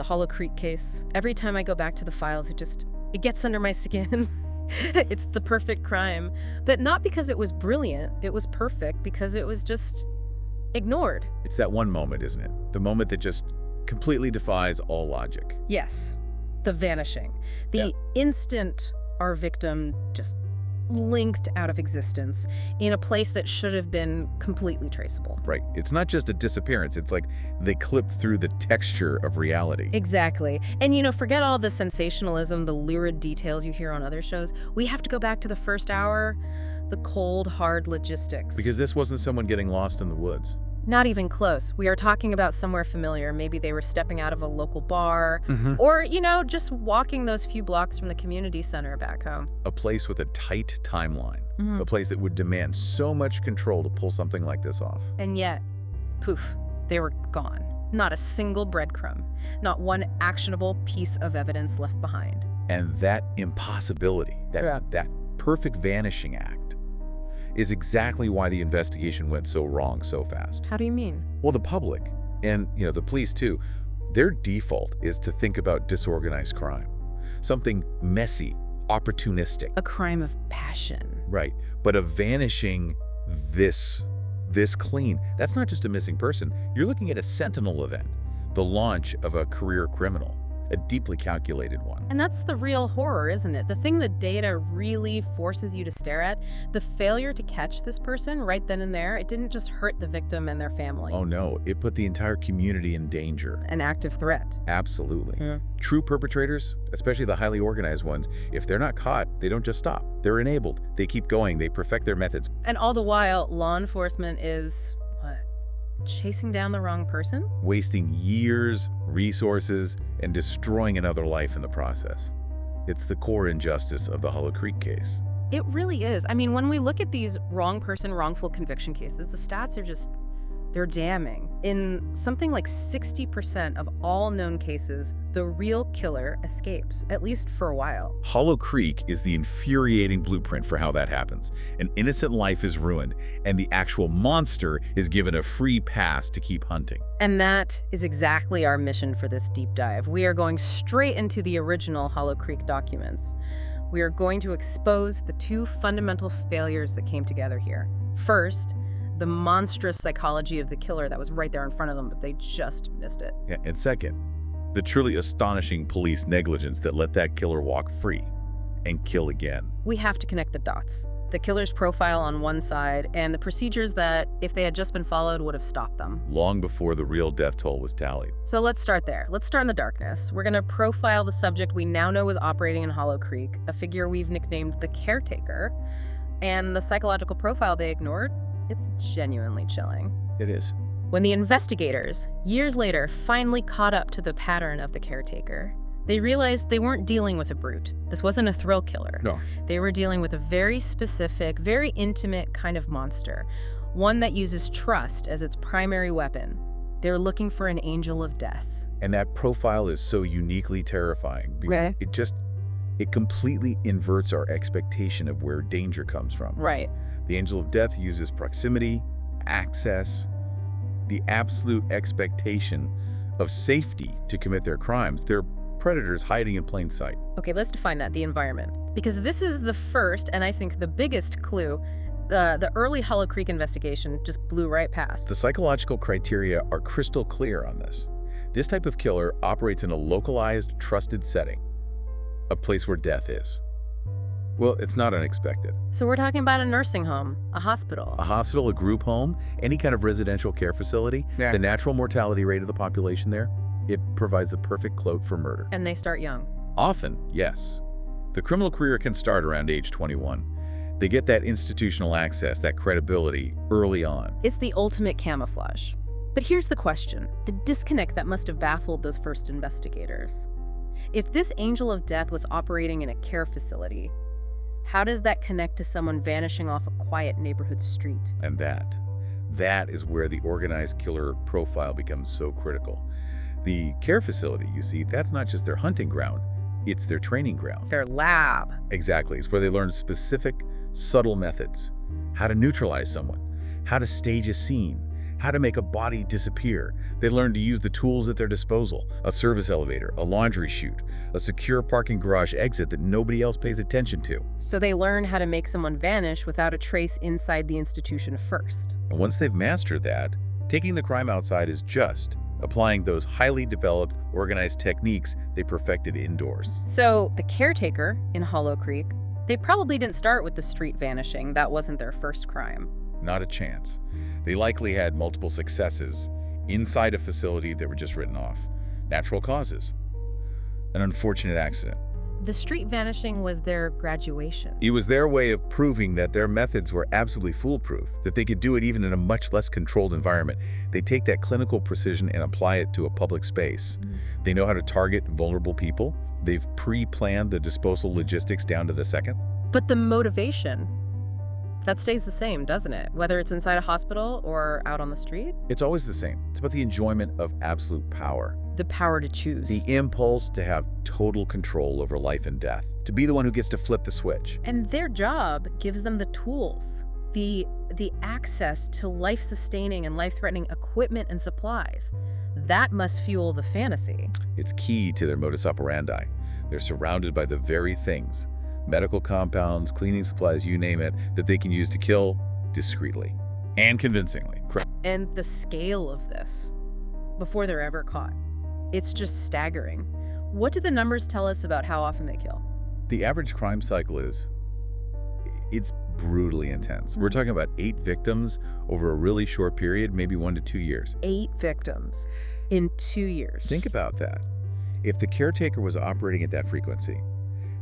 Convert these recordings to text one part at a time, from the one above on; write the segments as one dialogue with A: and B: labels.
A: the Hollow Creek case. Every time I go back to the files, it gets under my skin. It's the perfect crime. But not because it was brilliant. It was perfect because it was just ignored.
B: It's that one moment, isn't it? The moment that just completely defies all logic.
A: Yes, the vanishing. The instant our victim just linked out of existence in a place that should have been completely traceable.
B: Right. It's not just a disappearance. It's like they clipped through the texture of reality.
A: Exactly. And forget all the sensationalism, the lurid details you hear on other shows. We have to go back to the first hour, the cold, hard logistics.
B: Because this wasn't someone getting lost in the woods.
A: Not even close. We are talking about somewhere familiar. Maybe they were stepping out of a local bar or, just walking those few blocks from the community center back home.
B: A place with a tight timeline. A place that would demand so much control to pull something like this off.
A: And yet, poof, they were gone. Not a single breadcrumb. Not one actionable piece of evidence left behind.
B: And that impossibility, that perfect vanishing act, is exactly why the investigation went so wrong so fast.
A: How do you mean?
B: Well, the public, and the police too, their default is to think about disorganized crime. Something messy, opportunistic.
A: A crime of passion.
B: Right, but a vanishing this clean, that's not just a missing person. You're looking at a sentinel event, the launch of a career criminal. A deeply calculated one.
A: And that's the real horror, isn't it? The thing the data really forces you to stare at, the failure to catch this person right then and there, it didn't just hurt the victim and their family.
B: Oh no, it put the entire community in danger.
A: An active threat.
B: Absolutely. True perpetrators, especially the highly organized ones, if they're not caught, they don't just stop. They're enabled. They keep going. They perfect their methods.
A: And all the while, law enforcement is, chasing down the wrong person?
B: Wasting years, resources, and destroying another life in the process. It's the core injustice of the Hollow Creek case.
A: It really is. I mean, when we look at these wrong person, wrongful conviction cases, the stats are they're damning. In something like 60% of all known cases, the real killer escapes, at least for a while.
B: Hollow Creek is the infuriating blueprint for how that happens. An innocent life is ruined, and the actual monster is given a free pass to keep hunting.
A: And that is exactly our mission for this deep dive. We are going straight into the original Hollow Creek documents. We are going to expose the two fundamental failures that came together here. First, the monstrous psychology of the killer that was right there in front of them, but they just missed it.
B: Yeah, and second, the truly astonishing police negligence that let that killer walk free and kill again.
A: We have to connect the dots. The killer's profile on one side and the procedures that, if they had just been followed, would have stopped them.
B: Long before the real death toll was tallied.
A: So let's start there. Let's start in the darkness. We're going to profile the subject we now know was operating in Hollow Creek, a figure we've nicknamed the caretaker. And the psychological profile they ignored, it's genuinely chilling.
B: It is.
A: When the investigators, years later, finally caught up to the pattern of the caretaker, they realized they weren't dealing with a brute. This wasn't a thrill killer.
B: No.
A: They were dealing with a very specific, very intimate kind of monster, one that uses trust as its primary weapon. They're looking for an angel of death.
B: And that profile is so uniquely terrifying because it completely inverts our expectation of where danger comes from.
A: Right.
B: The angel of death uses proximity, access, the absolute expectation of safety to commit their crimes. They're predators hiding in plain sight.
A: Okay, let's define that, the environment. Because this is the first, and I think the biggest clue, the early Hollow Creek investigation just blew right past.
B: The psychological criteria are crystal clear on this. This type of killer operates in a localized, trusted setting, a place where death is. Well, it's not unexpected.
A: So we're talking about a nursing home, a hospital.
B: A hospital, a group home, any kind of residential care facility, the natural mortality rate of the population there, it provides the perfect cloak for murder.
A: And they start young.
B: Often, yes. The criminal career can start around age 21. They get that institutional access, that credibility early on.
A: It's the ultimate camouflage. But here's the question, the disconnect that must have baffled those first investigators. If this angel of death was operating in a care facility, how does that connect to someone vanishing off a quiet neighborhood street?
B: And that is where the organized killer profile becomes so critical. The care facility, you see, that's not just their hunting ground, it's their training ground.
A: Their lab.
B: Exactly. It's where they learn specific, subtle methods. How to neutralize someone, how to stage a scene, how to make a body disappear. They learn to use the tools at their disposal, a service elevator, a laundry chute, a secure parking garage exit that nobody else pays attention to.
A: So they learn how to make someone vanish without a trace inside the institution first.
B: And once they've mastered that, taking the crime outside is just applying those highly developed, organized techniques they perfected indoors.
A: So the caretaker in Hollow Creek, they probably didn't start with the street vanishing. That wasn't their first crime.
B: Not a chance. They likely had multiple successes inside a facility that were just written off. Natural causes. An unfortunate accident.
A: The street vanishing was their graduation.
B: It was their way of proving that their methods were absolutely foolproof, that they could do it even in a much less controlled environment. They take that clinical precision and apply it to a public space. They know how to target vulnerable people. They've pre-planned the disposal logistics down to the second.
A: But the motivation, that stays the same, doesn't it? Whether it's inside a hospital or out on the street?
B: It's always the same. It's about the enjoyment of absolute power.
A: The power to choose.
B: The impulse to have total control over life and death. To be the one who gets to flip the switch.
A: And their job gives them the tools, the access to life-sustaining and life-threatening equipment and supplies. That must fuel the fantasy.
B: It's key to their modus operandi. They're surrounded by the very things, medical compounds, cleaning supplies, you name it, that they can use to kill discreetly and convincingly.
A: And the scale of this, before they're ever caught, it's just staggering. What do the numbers tell us about how often they kill?
B: The average crime cycle it's brutally intense. We're talking about 8 victims over a really short period, maybe 1 to 2 years.
A: 8 victims in 2 years.
B: Think about that. If the caretaker was operating at that frequency,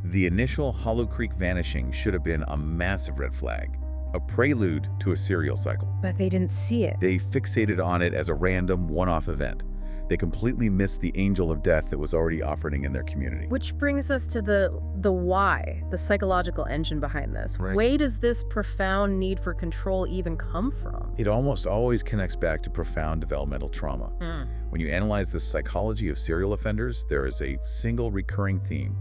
B: the initial Hollow Creek vanishing should have been a massive red flag, a prelude to a serial cycle.
A: But they didn't see it.
B: They fixated on it as a random one-off event. They completely missed the angel of death that was already operating in their community.
A: Which brings us to the why, the psychological engine behind this.
B: Right.
A: Where does this profound need for control even come from?
B: It almost always connects back to profound developmental trauma. When you analyze the psychology of serial offenders, there is a single recurring theme: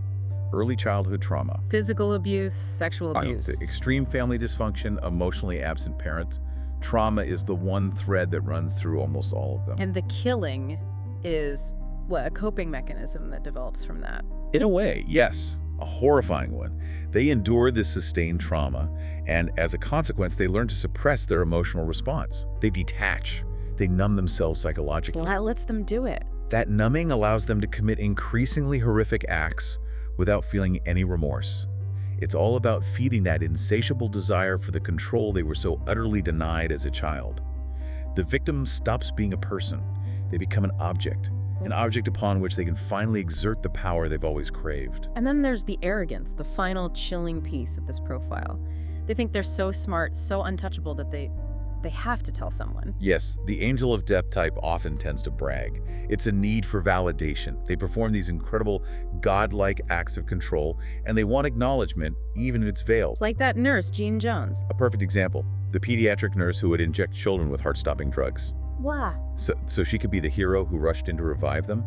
B: early childhood trauma.
A: Physical abuse, sexual abuse.
B: Extreme family dysfunction, emotionally absent parents. Trauma is the one thread that runs through almost all of them.
A: And the killing is, a coping mechanism that develops from that.
B: In a way, yes. A horrifying one. They endure this sustained trauma, and as a consequence, they learn to suppress their emotional response. They detach. They numb themselves psychologically.
A: That lets them do it.
B: That numbing allows them to commit increasingly horrific acts without feeling any remorse. It's all about feeding that insatiable desire for the control they were so utterly denied as a child. The victim stops being a person. They become an object upon which they can finally exert the power they've always craved.
A: And then there's the arrogance, the final chilling piece of this profile. They think they're so smart, so untouchable that they have to tell someone.
B: Yes, the angel of death type often tends to brag. It's a need for validation. They perform these incredible, godlike acts of control, and they want acknowledgement, even if it's veiled.
A: Like that nurse, Jean Jones.
B: A perfect example, the pediatric nurse who would inject children with heart-stopping drugs.
A: Wow.
B: So she could be the hero who rushed in to revive them?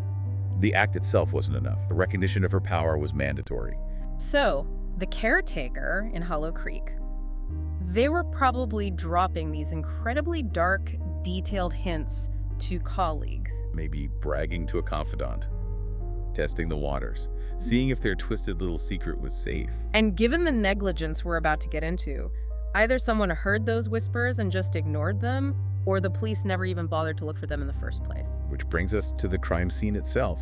B: The act itself wasn't enough. The recognition of her power was mandatory.
A: So, the caretaker in Hollow Creek, they were probably dropping these incredibly dark, detailed hints to colleagues.
B: Maybe bragging to a confidant, testing the waters, seeing if their twisted little secret was safe.
A: And given the negligence we're about to get into, either someone heard those whispers and just ignored them, or the police never even bothered to look for them in the first place.
B: Which brings us to the crime scene itself,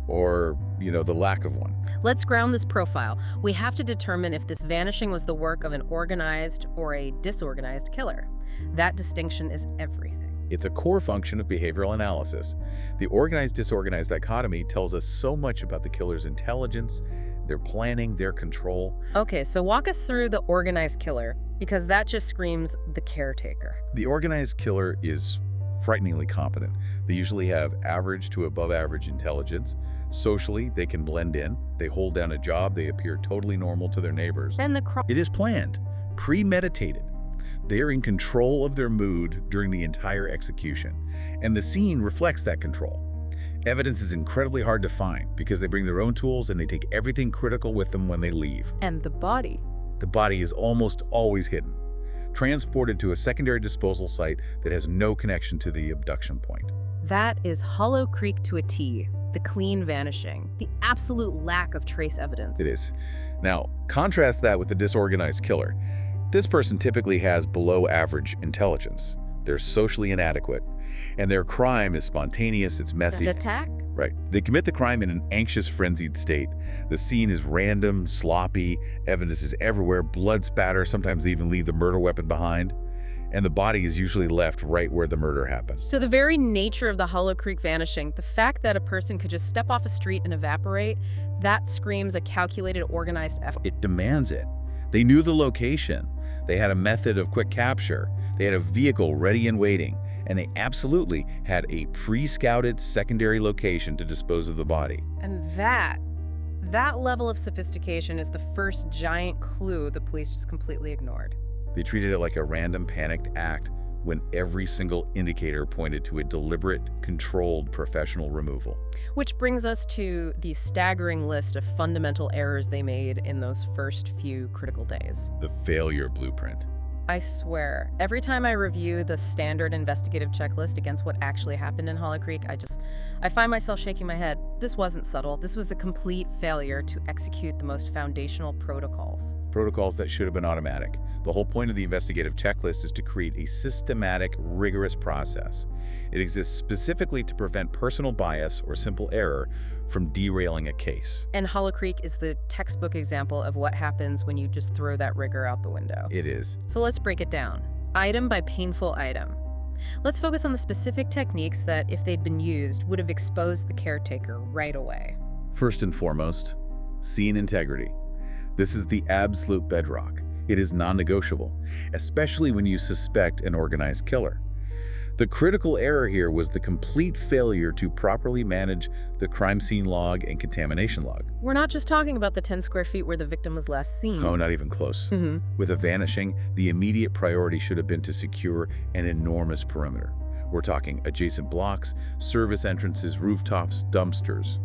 B: or, the lack of one.
A: Let's ground this profile. We have to determine if this vanishing was the work of an organized or a disorganized killer. That distinction is everything.
B: It's a core function of behavioral analysis. The organized-disorganized dichotomy tells us so much about the killer's intelligence, their planning, their control.
A: Okay, so walk us through the organized killer, because that just screams the caretaker.
B: The organized killer is frighteningly competent. They usually have average to above average intelligence. Socially, they can blend in. They hold down a job. They appear totally normal to their neighbors.
A: And
B: it is planned, premeditated. They are in control of their mood during the entire execution, and the scene reflects that control. Evidence is incredibly hard to find because they bring their own tools and they take everything critical with them when they leave.
A: And the body.
B: The body is almost always hidden. transported to a secondary disposal site that has no connection to the abduction point.
A: That is Hollow Creek to a T. The clean vanishing, the absolute lack of trace evidence.
B: It is. Now, contrast that with the disorganized killer. This person typically has below-average intelligence. They're socially inadequate, and their crime is spontaneous, it's messy.
A: Attack?
B: Right. They commit the crime in an anxious, frenzied state. The scene is random, sloppy, evidence is everywhere, blood spatter, sometimes they even leave the murder weapon behind. And the body is usually left right where the murder happened.
A: So the very nature of the Hollow Creek vanishing, the fact that a person could just step off a street and evaporate, that screams a calculated, organized effort.
B: It demands it. They knew the location. They had a method of quick capture. They had a vehicle ready and waiting. And they absolutely had a pre-scouted secondary location to dispose of the body.
A: And that level of sophistication is the first giant clue the police just completely ignored.
B: They treated it like a random panicked act when every single indicator pointed to a deliberate, controlled professional removal.
A: Which brings us to the staggering list of fundamental errors they made in those first few critical days.
B: The failure blueprint.
A: I swear, every time I review the standard investigative checklist against what actually happened in Hollow Creek, I find myself shaking my head. This wasn't subtle. This was a complete failure to execute the most foundational protocols.
B: Protocols that should have been automatic. The whole point of the investigative checklist is to create a systematic, rigorous process. It exists specifically to prevent personal bias or simple error from derailing a case.
A: And Hollow Creek is the textbook example of what happens when you just throw that rigor out the window.
B: It is.
A: So let's break it down, item by painful item. Let's focus on the specific techniques that, if they'd been used, would have exposed the caretaker right away.
B: First and foremost, scene integrity. This is the absolute bedrock. It is non-negotiable, especially when you suspect an organized killer. The critical error here was the complete failure to properly manage the crime scene log and contamination log.
A: We're not just talking about the 10 square feet where the victim was last seen.
B: Oh, not even close. With a vanishing, the immediate priority should have been to secure an enormous perimeter. We're talking adjacent blocks, service entrances, rooftops, dumpsters,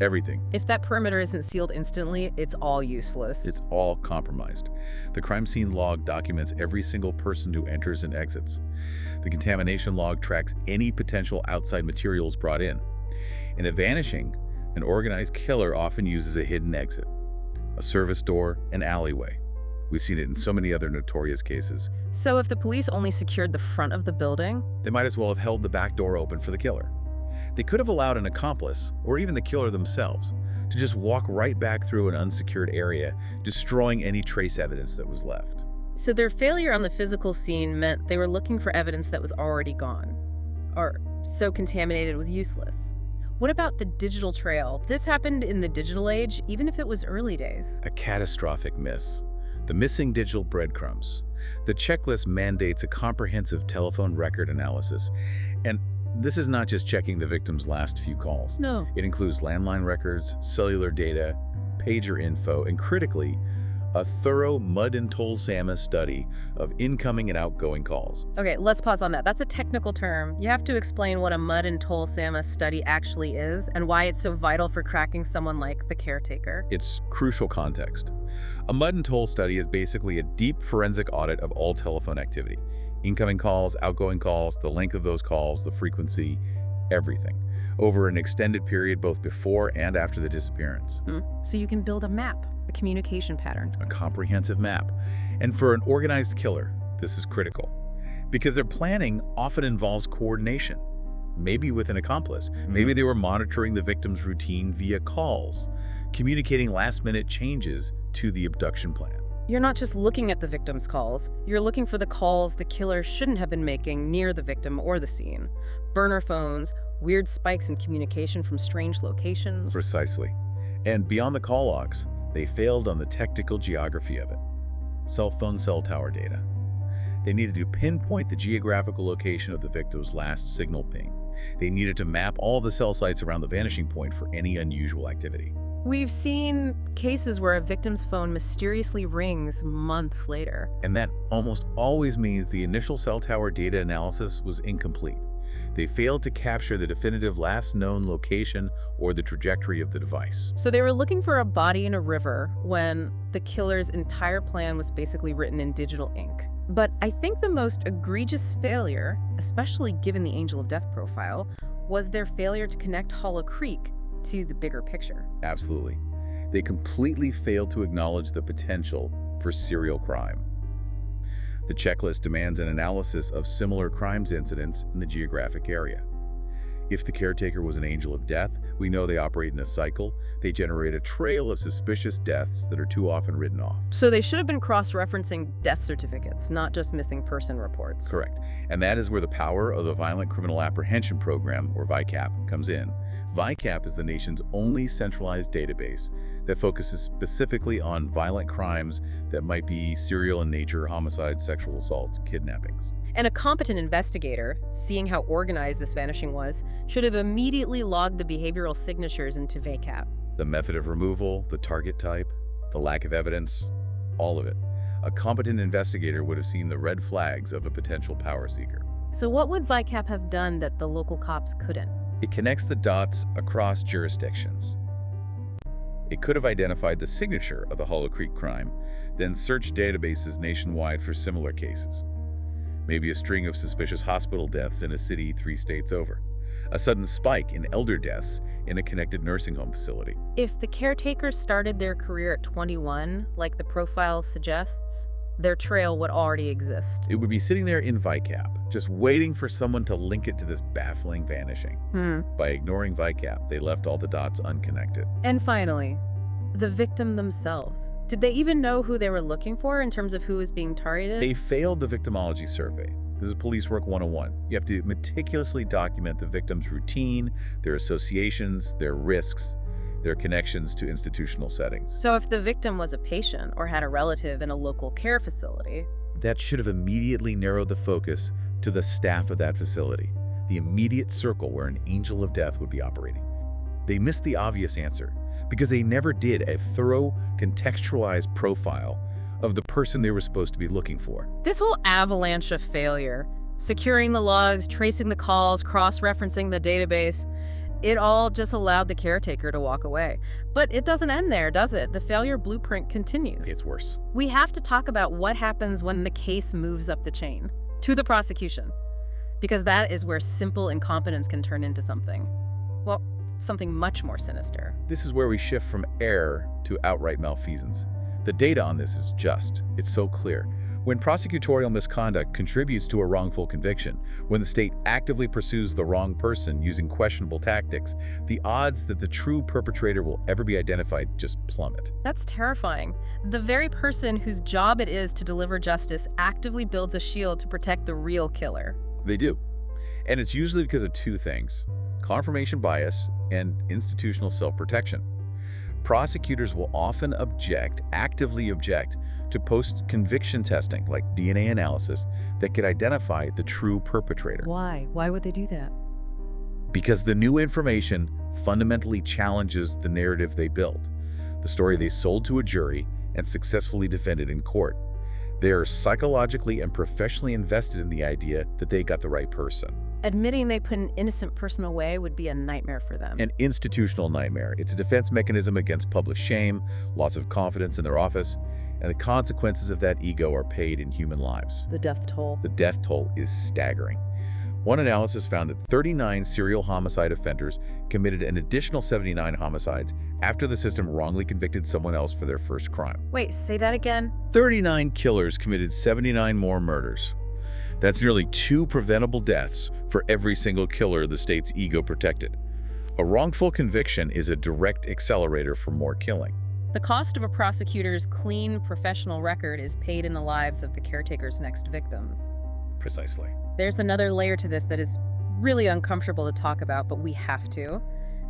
B: everything.
A: If that perimeter isn't sealed instantly, it's all useless.
B: It's all compromised. The crime scene log documents every single person who enters and exits. The contamination log tracks any potential outside materials brought in. In a vanishing, an organized killer often uses a hidden exit, a service door, an alleyway. We've seen it in so many other notorious cases.
A: So if the police only secured the front of the building,
B: they might as well have held the back door open for the killer. They could have allowed an accomplice, or even the killer themselves, to just walk right back through an unsecured area, destroying any trace evidence that was left.
A: So their failure on the physical scene meant they were looking for evidence that was already gone, or so contaminated it was useless. What about the digital trail? This happened in the digital age, even if it was early days.
B: A catastrophic miss. The missing digital breadcrumbs. The checklist mandates a comprehensive telephone record analysis, and this is not just checking the victim's last few calls.
A: No.
B: It includes landline records, cellular data, pager info, and critically, a thorough mud and toll SAMA study of incoming and outgoing calls.
A: Okay, let's pause on that. That's a technical term. You have to explain what a mud and toll SAMA study actually is and why it's so vital for cracking someone like the caretaker.
B: It's crucial context. A mud and toll study is basically a deep forensic audit of all telephone activity. Incoming calls, outgoing calls, the length of those calls, the frequency, everything, over an extended period both before and after the disappearance.
A: So you can build a map, a communication pattern.
B: A comprehensive map. And for an organized killer, this is critical, because their planning often involves coordination, maybe with an accomplice. Maybe they were monitoring the victim's routine via calls, communicating last-minute changes to the abduction plan.
A: You're not just looking at the victim's calls, you're looking for the calls the killer shouldn't have been making near the victim or the scene. Burner phones, weird spikes in communication from strange locations.
B: Precisely. And beyond the call logs, they failed on the technical geography of it. Cell phone cell tower data. They needed to pinpoint the geographical location of the victim's last signal ping. They needed to map all the cell sites around the vanishing point for any unusual activity.
A: We've seen cases where a victim's phone mysteriously rings months later.
B: And that almost always means the initial cell tower data analysis was incomplete. They failed to capture the definitive last known location or the trajectory of the device.
A: So they were looking for a body in a river when the killer's entire plan was basically written in digital ink. But I think the most egregious failure, especially given the Angel of Death profile, was their failure to connect Hollow Creek to the bigger picture.
B: Absolutely. They completely failed to acknowledge the potential for serial crime. The checklist demands an analysis of similar crimes incidents in the geographic area. If the caretaker was an angel of death, we know they operate in a cycle. They generate a trail of suspicious deaths that are too often written off.
A: So they should have been cross-referencing death certificates, not just missing person reports.
B: Correct. And that is where the power of the Violent Criminal Apprehension Program, or VICAP, comes in. VICAP is the nation's only centralized database that focuses specifically on violent crimes that might be serial in nature: homicides, sexual assaults, kidnappings.
A: And a competent investigator, seeing how organized this vanishing was, should have immediately logged the behavioral signatures into VICAP.
B: The method of removal, the target type, the lack of evidence, all of it. A competent investigator would have seen the red flags of a potential power seeker.
A: So what would VICAP have done that the local cops couldn't?
B: It connects the dots across jurisdictions. It could have identified the signature of the Hollow Creek crime, then searched databases nationwide for similar cases. Maybe a string of suspicious hospital deaths in a city 3 states over. A sudden spike in elder deaths in a connected nursing home facility.
A: If the caretakers started their career at 21, like the profile suggests, their trail would already exist.
B: It would be sitting there in VICAP, just waiting for someone to link it to this baffling vanishing. By ignoring VICAP, they left all the dots unconnected.
A: And finally, the victim themselves. Did they even know who they were looking for in terms of who was being targeted?
B: They failed the victimology survey. This is police work 101. You have to meticulously document the victim's routine, their associations, their risks, their connections to institutional settings.
A: So if the victim was a patient or had a relative in a local care facility,
B: that should have immediately narrowed the focus to the staff of that facility, the immediate circle where an angel of death would be operating. They missed the obvious answer because they never did a thorough, contextualized profile of the person they were supposed to be looking for.
A: This whole avalanche of failure, securing the logs, tracing the calls, cross-referencing the database, it all just allowed the caretaker to walk away. But it doesn't end there, does it? The failure blueprint continues.
B: It's worse.
A: We have to talk about what happens when the case moves up the chain to the prosecution, because that is where simple incompetence can turn into something, well, something much more sinister.
B: This is where we shift from error to outright malfeasance. The data on this is it's so clear. When prosecutorial misconduct contributes to a wrongful conviction, when the state actively pursues the wrong person using questionable tactics, the odds that the true perpetrator will ever be identified just plummet.
A: That's terrifying. The very person whose job it is to deliver justice actively builds a shield to protect the real killer.
B: They do. And it's usually because of 2 things: confirmation bias and institutional self-protection. Prosecutors will often actively object to post-conviction testing, like DNA analysis, that could identify the true perpetrator.
A: Why? Why would they do that?
B: Because the new information fundamentally challenges the narrative they built, the story they sold to a jury and successfully defended in court. They are psychologically and professionally invested in the idea that they got the right person.
A: Admitting they put an innocent person away would be a nightmare for them.
B: An institutional nightmare. It's a defense mechanism against public shame, loss of confidence in their office, and the consequences of that ego are paid in human lives.
A: The death toll.
B: The death toll is staggering. One analysis found that 39 serial homicide offenders committed an additional 79 homicides after the system wrongly convicted someone else for their first crime.
A: Wait, say that again?
B: 39 killers committed 79 more murders. That's nearly 2 preventable deaths for every single killer the state's ego protected. A wrongful conviction is a direct accelerator for more killing.
A: The cost of a prosecutor's clean, professional record is paid in the lives of the caretaker's next victims.
B: Precisely.
A: There's another layer to this that is really uncomfortable to talk about, but we have to.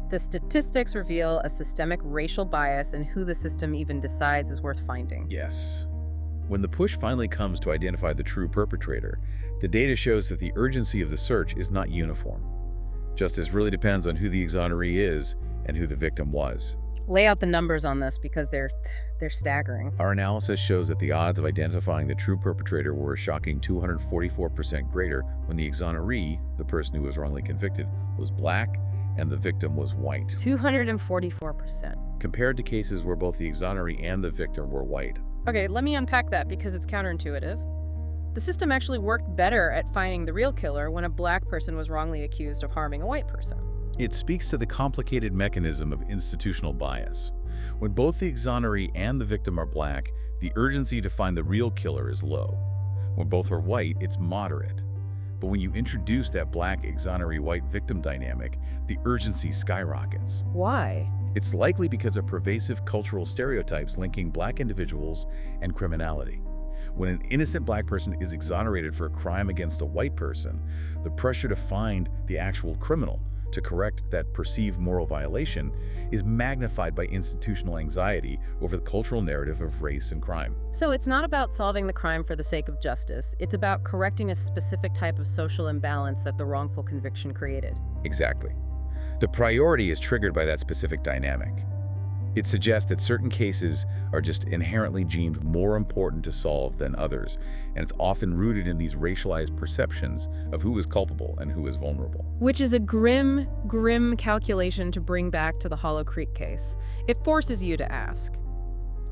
A: The statistics reveal a systemic racial bias in who the system even decides is worth finding.
B: Yes. When the push finally comes to identify the true perpetrator, the data shows that the urgency of the search is not uniform. Justice really depends on who the exoneree is and who the victim was.
A: Lay out the numbers on this because they're staggering.
B: Our analysis shows that the odds of identifying the true perpetrator were a shocking 244% greater when the exoneree, the person who was wrongly convicted, was black and the victim was white.
A: 244%.
B: Compared to cases where both the exoneree and the victim were white.
A: Okay, let me unpack that because it's counterintuitive. The system actually worked better at finding the real killer when a black person was wrongly accused of harming a white person.
B: It speaks to the complicated mechanism of institutional bias. When both the exoneree and the victim are black, the urgency to find the real killer is low. When both are white, it's moderate. But when you introduce that black exoneree white victim dynamic, the urgency skyrockets.
A: Why?
B: It's likely because of pervasive cultural stereotypes linking black individuals and criminality. When an innocent black person is exonerated for a crime against a white person, the pressure to find the actual criminal, to correct that perceived moral violation, is magnified by institutional anxiety over the cultural narrative of race and crime.
A: So it's not about solving the crime for the sake of justice. It's about correcting a specific type of social imbalance that the wrongful conviction created.
B: Exactly. The priority is triggered by that specific dynamic. It suggests that certain cases are just inherently deemed more important to solve than others, and it's often rooted in these racialized perceptions of who is culpable and who is vulnerable.
A: Which is a grim, grim calculation to bring back to the Hollow Creek case. It forces you to ask,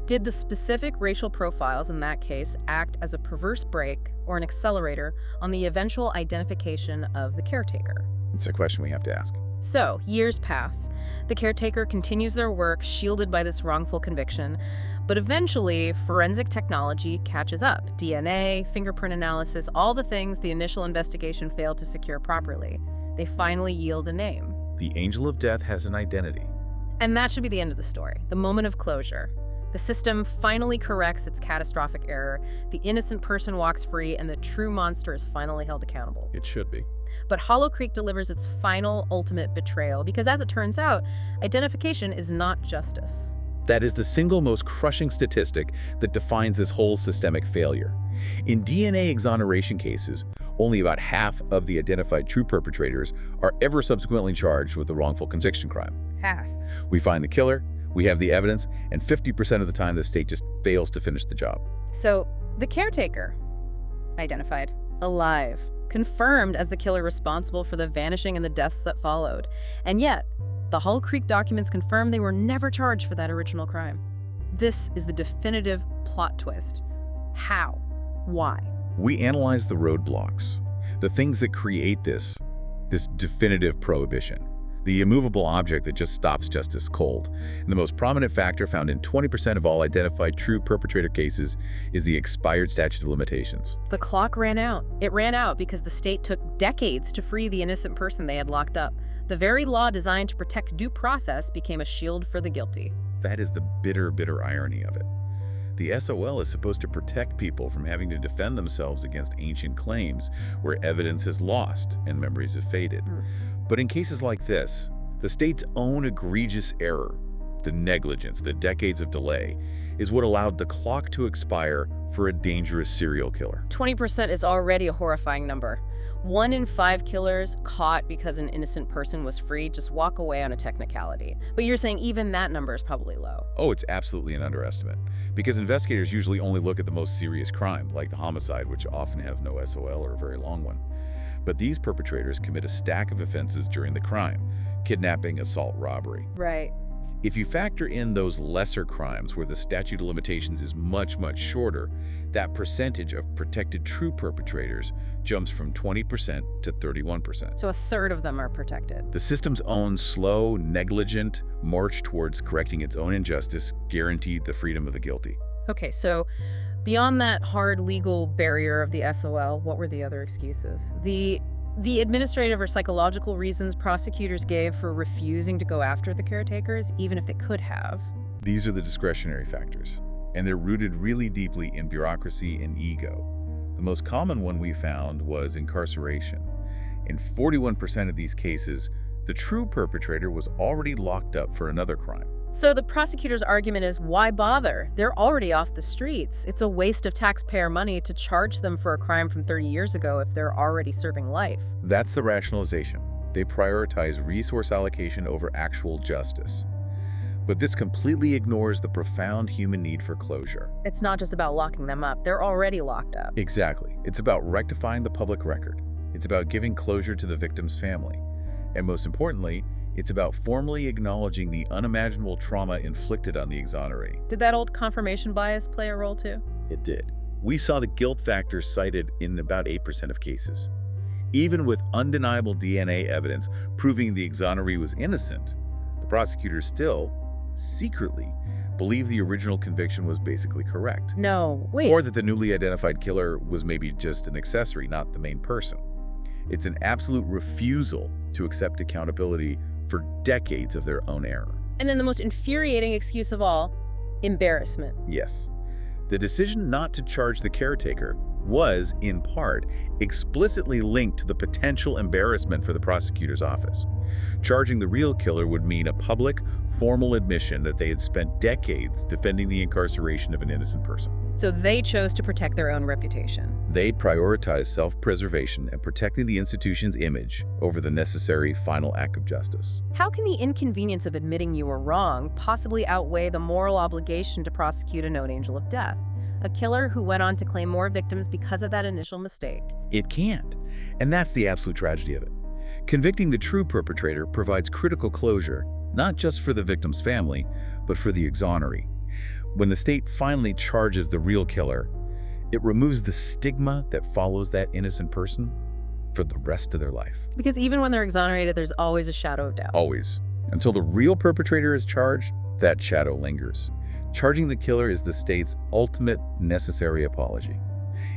A: did the specific racial profiles in that case act as a perverse brake or an accelerator on the eventual identification of the caretaker?
B: It's a question we have to ask.
A: So, years pass. The caretaker continues their work, shielded by this wrongful conviction, but eventually, forensic technology catches up. DNA, fingerprint analysis, all the things the initial investigation failed to secure properly. They finally yield a name.
B: The angel of death has an identity.
A: And that should be the end of the story, the moment of closure. The system finally corrects its catastrophic error, the innocent person walks free, and the true monster is finally held accountable.
B: It should be.
A: But Hollow Creek delivers its final, ultimate betrayal because, as it turns out, identification is not justice.
B: That is the single most crushing statistic that defines this whole systemic failure. In DNA exoneration cases, only about half of the identified true perpetrators are ever subsequently charged with the wrongful conviction crime.
A: Half.
B: We find the killer, we have the evidence, and 50% of the time the state just fails to finish the job.
A: So, the caretaker, identified, alive, confirmed as the killer responsible for the vanishing and the deaths that followed. And yet, the Hollow Creek documents confirm they were never charged for that original crime. This is the definitive plot twist. How? Why?
B: We analyze the roadblocks, the things that create this definitive prohibition, the immovable object that just stops justice cold. And the most prominent factor found in 20% of all identified true perpetrator cases is the expired statute of limitations.
A: The clock ran out. It ran out because the state took decades to free the innocent person they had locked up. The very law designed to protect due process became a shield for the guilty.
B: That is the bitter, bitter irony of it. The SOL is supposed to protect people from having to defend themselves against ancient claims where evidence is lost and memories have faded. But in cases like this, the state's own egregious error, the negligence, the decades of delay, is what allowed the clock to expire for a dangerous serial killer.
A: 20% is already a horrifying number. 1 in 5 killers caught because an innocent person was free just walk away on a technicality. But you're saying even that number is probably low.
B: Oh, it's absolutely an underestimate. Because investigators usually only look at the most serious crime, like the homicide, which often have no SOL or a very long one. But these perpetrators commit a stack of offenses during the crime: kidnapping, assault, robbery.
A: Right.
B: If you factor in those lesser crimes where the statute of limitations is much, much shorter, that percentage of protected true perpetrators jumps from 20% to 31%.
A: So a third of them are protected.
B: The system's own slow, negligent march towards correcting its own injustice guaranteed the freedom of the guilty.
A: Okay, so beyond that hard legal barrier of the SOL, what were the other excuses? The administrative or psychological reasons prosecutors gave for refusing to go after the caretakers, even if they could have.
B: These are the discretionary factors, and they're rooted really deeply in bureaucracy and ego. The most common one we found was incarceration. In 41% of these cases, the true perpetrator was already locked up for another crime.
A: So the prosecutor's argument is, why bother? They're already off the streets. It's a waste of taxpayer money to charge them for a crime from 30 years ago if they're already serving life.
B: That's the rationalization. They prioritize resource allocation over actual justice. But this completely ignores the profound human need for closure.
A: It's not just about locking them up. They're already locked up.
B: Exactly. It's about rectifying the public record. It's about giving closure to the victim's family. And most importantly, it's about formally acknowledging the unimaginable trauma inflicted on the exoneree.
A: Did that old confirmation bias play a role too?
B: It did. We saw the guilt factor cited in about 8% of cases. Even with undeniable DNA evidence proving the exoneree was innocent, the prosecutors still, secretly, believe the original conviction was basically correct.
A: No, wait.
B: Or that the newly identified killer was maybe just an accessory, not the main person. It's an absolute refusal to accept accountability for decades of their own error.
A: And then the most infuriating excuse of all, embarrassment.
B: Yes. The decision not to charge the caretaker was, in part, explicitly linked to the potential embarrassment for the prosecutor's office. Charging the real killer would mean a public, formal admission that they had spent decades defending the incarceration of an innocent person.
A: So they chose to protect their own reputation.
B: They prioritized self-preservation and protecting the institution's image over the necessary final act of justice.
A: How can the inconvenience of admitting you were wrong possibly outweigh the moral obligation to prosecute a known angel of death? A killer who went on to claim more victims because of that initial mistake.
B: It can't. And that's the absolute tragedy of it. Convicting the true perpetrator provides critical closure, not just for the victim's family, but for the exoneree. When the state finally charges the real killer, it removes the stigma that follows that innocent person for the rest of their life.
A: Because even when they're exonerated, there's always a shadow of doubt.
B: Always. Until the real perpetrator is charged, that shadow lingers. Charging the killer is the state's ultimate necessary apology.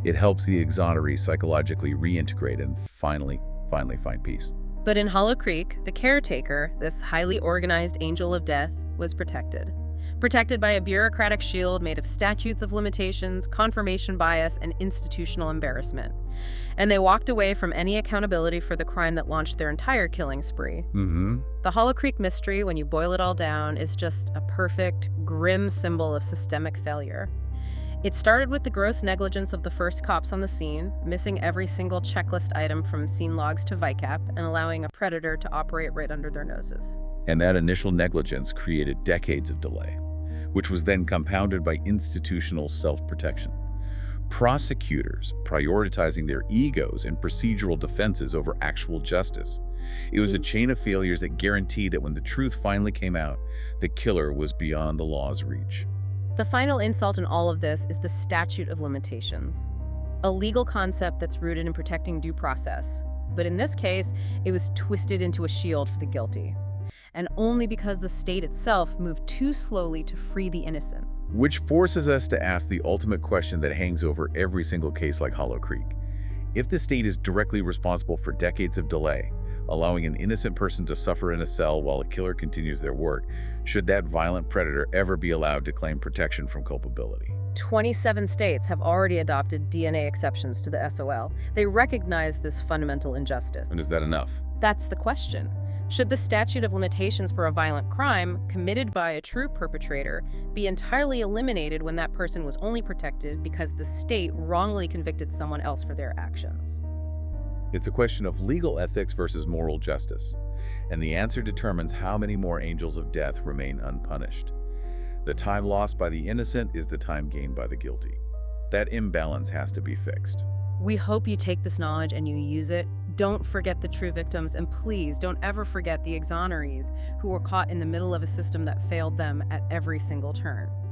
B: It helps the exoneree psychologically reintegrate and finally find peace.
A: But in Hollow Creek, the caretaker, this highly organized angel of death, was protected. Protected by a bureaucratic shield made of statutes of limitations, confirmation bias, and institutional embarrassment. And they walked away from any accountability for the crime that launched their entire killing spree. The Hollow Creek mystery, when you boil it all down, is just a perfect, grim symbol of systemic failure. It started with the gross negligence of the first cops on the scene, missing every single checklist item from scene logs to VICAP, and allowing a predator to operate right under their noses.
B: And that initial negligence created decades of delay, which was then compounded by institutional self-protection. Prosecutors prioritizing their egos and procedural defenses over actual justice. It was a chain of failures that guaranteed that when the truth finally came out, the killer was beyond the law's reach.
A: The final insult in all of this is the statute of limitations, a legal concept that's rooted in protecting due process. But in this case, it was twisted into a shield for the guilty. And only because the state itself moved too slowly to free the innocent.
B: Which forces us to ask the ultimate question that hangs over every single case like Hollow Creek. If the state is directly responsible for decades of delay, allowing an innocent person to suffer in a cell while a killer continues their work, should that violent predator ever be allowed to claim protection from culpability?
A: 27 states have already adopted DNA exceptions to the SOL. They recognize this fundamental injustice.
B: And is that enough?
A: That's the question. Should the statute of limitations for a violent crime committed by a true perpetrator be entirely eliminated when that person was only protected because the state wrongly convicted someone else for their actions?
B: It's a question of legal ethics versus moral justice, and the answer determines how many more angels of death remain unpunished. The time lost by the innocent is the time gained by the guilty. That imbalance has to be fixed.
A: We hope you take this knowledge and you use it. Don't forget the true victims, and please don't ever forget the exonerees who were caught in the middle of a system that failed them at every single turn.